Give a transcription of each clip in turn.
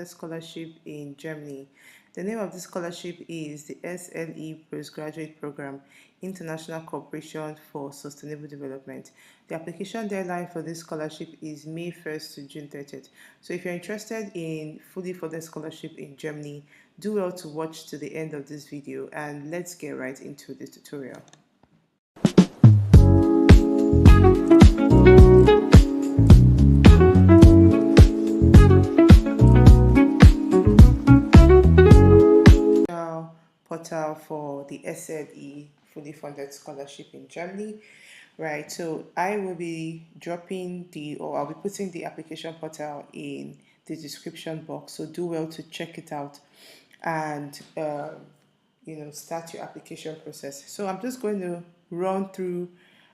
funded scholarship in Germany. The name of this scholarship is the SLE Postgraduate Program, International Cooperation for Sustainable Development. The application deadline for this scholarship is May 1st to June 30th. So if you're interested in fully funded scholarship in Germany, do well to watch to the end of this video, and let's get right into the tutorial. Portal for the SLE fully funded scholarship in Germany, right? So I will be dropping I'll be putting the application portal in the description box, so do well to check it out and start your application process. So I'm just going to run through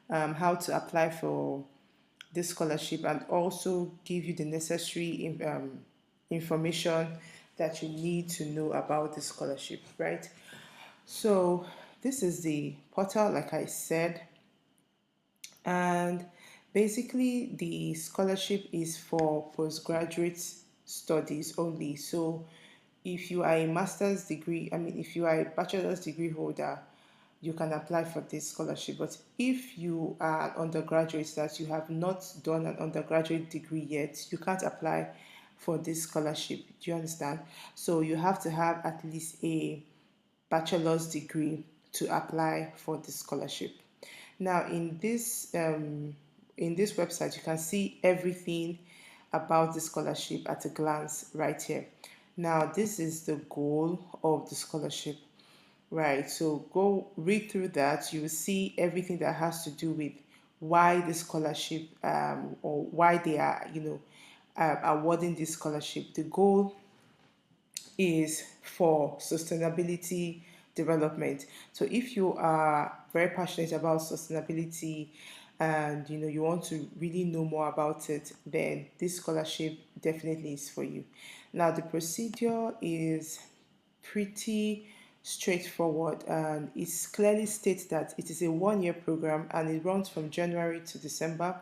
how to apply for this scholarship and also give you the necessary information that you need to know about the scholarship, right? So this is the portal, like I said, and basically the scholarship is for postgraduate studies only. So if you are a master's degree, if you are a bachelor's degree holder, you can apply for this scholarship. But if you are an undergraduate that you have not done an undergraduate degree yet, you can't apply for this scholarship. Do you understand? So you have to have at least a bachelor's degree to apply for this scholarship. Now in this website, you can see everything about the scholarship at a glance right here. Now this is the goal of the scholarship, right? So go read through that. You will see everything that has to do with why the scholarship or why they are awarding this scholarship. The goal is for sustainability development. So if you are very passionate about sustainability and you want to really know more about it, then this scholarship definitely is for you. Now the procedure is pretty straightforward, and it clearly states that it is a one-year program and it runs from January to December,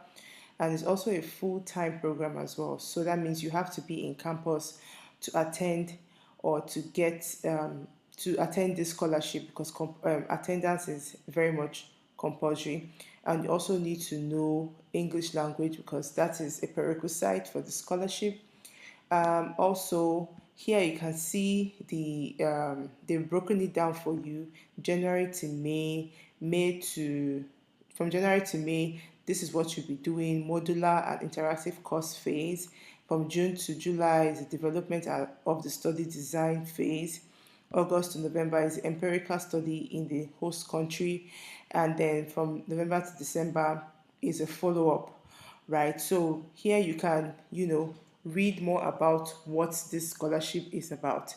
and it's also a full-time program as well. So that means you have to be in campus to attend or to get to attend this scholarship, because attendance is very much compulsory, and you also need to know English language because that is a prerequisite for the scholarship. Also here you can see they've broken it down for you. January to May, from January to May, this is what you'll be doing: modular and interactive course phase. From June to July is the development of the study design phase. August to November is empirical study in the host country, and then from November to December is a follow-up, right? So here you can read more about what this scholarship is about,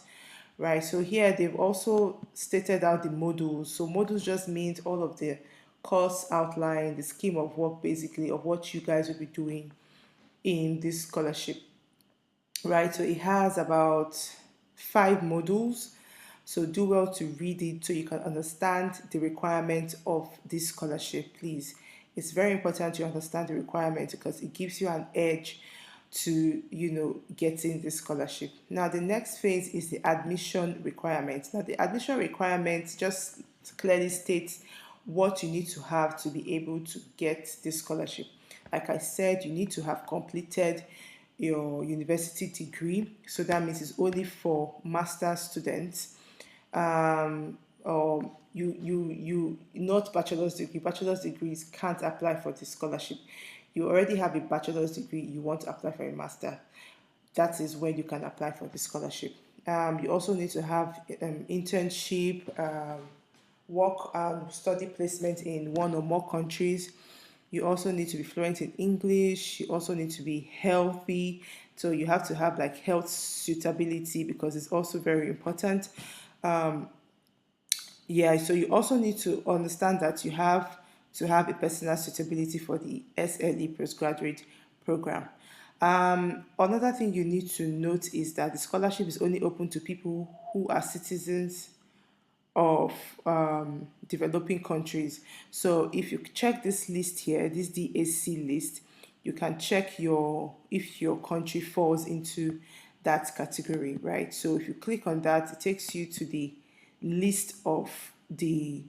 right? So here they've also stated out the modules. So modules just means all of the course outline, the scheme of work basically of what you guys will be doing in this scholarship, right? So it has about 5 modules. So do well to read it so you can understand the requirements of this scholarship, please. It's very important to understand the requirements because it gives you an edge to getting this scholarship. Now the next phase is the admission requirements. Now the admission requirements just clearly states what you need to have to be able to get this scholarship. Like I said, you need to have completed your university degree, so that means it's only for master's students, or you not bachelor's degree. Bachelor's degrees can't apply for this scholarship. You already have a bachelor's degree, you want to apply for a master, that is when you can apply for the scholarship. You also need to have internship, work and study placement in one or more countries. You also need to be fluent in English. You also need to be healthy. So you have to have like health suitability because it's also very important. Yeah, so you also need to understand that you have to have a personal suitability for the SLE postgraduate program. Another thing you need to note is that the scholarship is only open to people who are citizens of developing countries. So if you check this list here, this DAC list, you can check if your country falls into that category, right? So if you click on that, it takes you to the list of the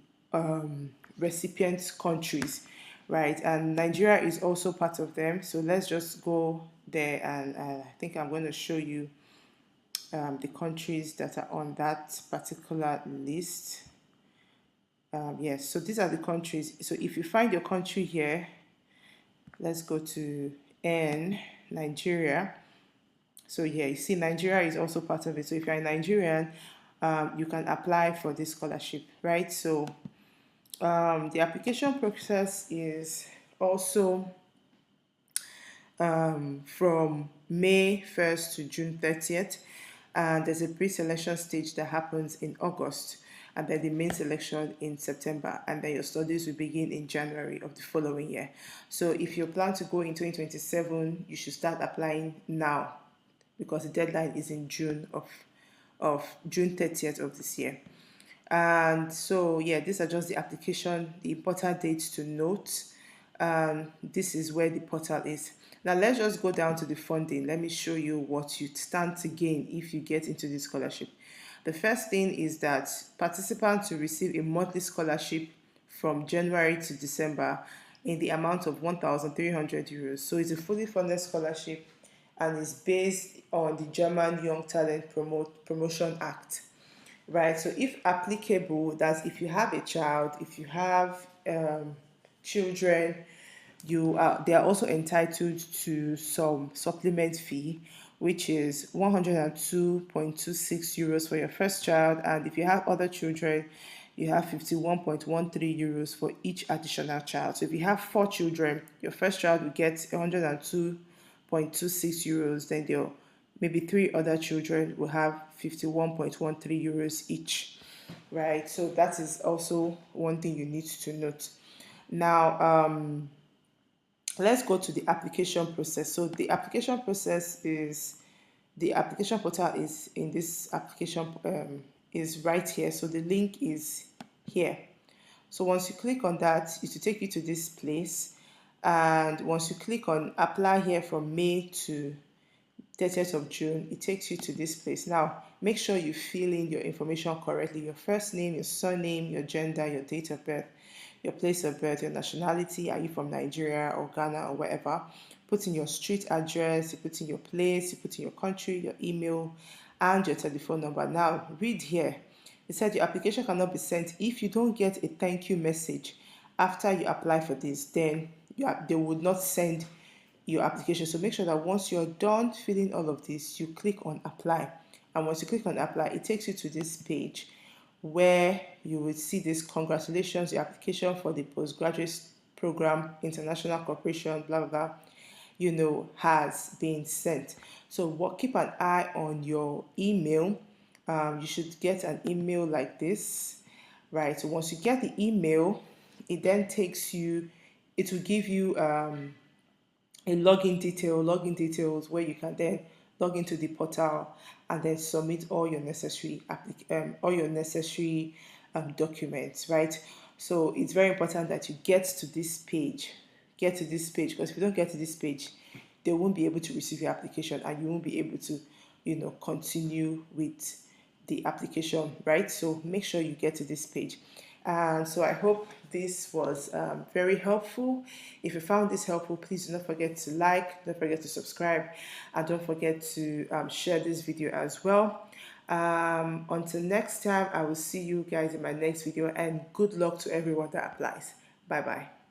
recipient countries, right? And Nigeria is also part of them. So let's just go there, and I think I'm going to show you the countries that are on that particular list. Yes, so these are the countries. So if you find your country here, let's go to N, Nigeria. So yeah, you see Nigeria is also part of it. So if you're a Nigerian, you can apply for this scholarship, right? So the application process is also from May 1st to June 30th. And there's a pre-selection stage that happens in August, and then the main selection in September, and then your studies will begin in January of the following year. So if you plan to go in 2027, you should start applying now, because the deadline is in June of June 30th of this year. And so yeah, these are just the application, the important dates to note. This is where the portal is. Now let's just go down to the funding. Let me show you what you stand to gain if you get into this scholarship. The first thing is that participants will receive a monthly scholarship from January to December in the amount of 1,300 euros. So it's a fully funded scholarship, and it's based on the German Young Talent Promotion Act, right? So if applicable, that's if you have a child, if you have children, they are also entitled to some supplement fee, which is 102.26 euros for your first child, and if you have other children, you have 51.13 euros for each additional child. So if you have 4 children, your first child will get 102.26 euros, then your maybe 3 other children will have 51.13 euros each, right? So that is also one thing you need to note. Now, let's go to the application process. So the application process is, the application portal is in this application, is right here. So the link is here. So once you click on that, it will take you to this place. And once you click on apply here from May to 30th of June, it takes you to this place. Now, make sure you fill in your information correctly: your first name, your surname, your gender, your date of birth, your place of birth, your nationality. Are you from Nigeria or Ghana or wherever? Put in your street address, you put in your place, you put in your country, your email, and your telephone number. Now, read here. It said your application cannot be sent if you don't get a thank you message after you apply for this. Then they would not send your application. So make sure that once you're done filling all of this, you click on apply. And once you click on apply, it takes you to this page where you will see this: congratulations, your application for the postgraduate program, international cooperation, blah blah blah, has been sent. So keep an eye on your email. You should get an email like this, right? So once you get the email, it then takes you, it will give you a login details where you can then log into the portal and then submit all your necessary documents, right? So it's very important that you get to this page, because if you don't get to this page, they won't be able to receive your application, and you won't be able to continue with the application, right? So make sure you get to this page. And so I hope this was very helpful. If you found this helpful, please do not forget to like, don't forget to subscribe, and don't forget to share this video as well. Until next time, I will see you guys in my next video, and good luck to everyone that applies. Bye bye.